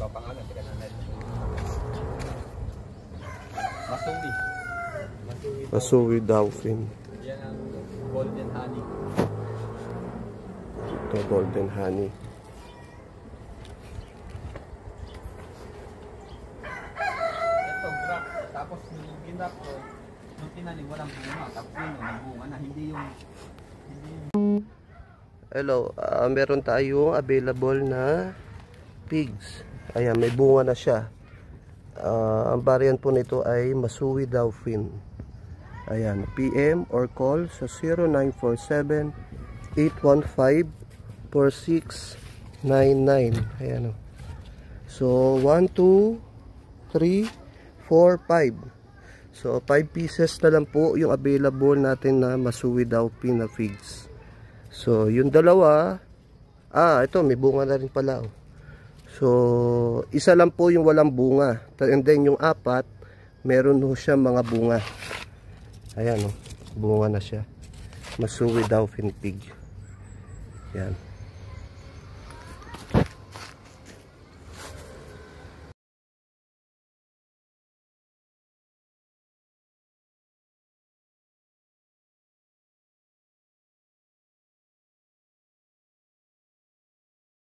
Papangalan, teka na natin. Masuwi. Masuwi Dauphin. Yan ang golden honey. Ito, golden honey. Ito, grap. Tapos yung ginrap ko, yung tinanim, walang bunga. Tapos yun, bunga na. Hindi yung... Hello, meron tayong available na pigs. Ayan, may bunga na siya. Ang variant po nito ay Masuwi Dauphin. Ayan, PM or call sa 0947-815-4699. Ayan o. So, 1, 2, 3, 4, 5. So, 5 pieces na lang po yung available natin na Masuwi Dauphin na pigs. So, yung dalawa, ito, may bunga na rin pala. Oh. So, isa lang po yung walang bunga. And then, yung 4, meron ho siya mga bunga. Ayan, oh, bunga na siya. Masuwi Dauphin pig. Yan.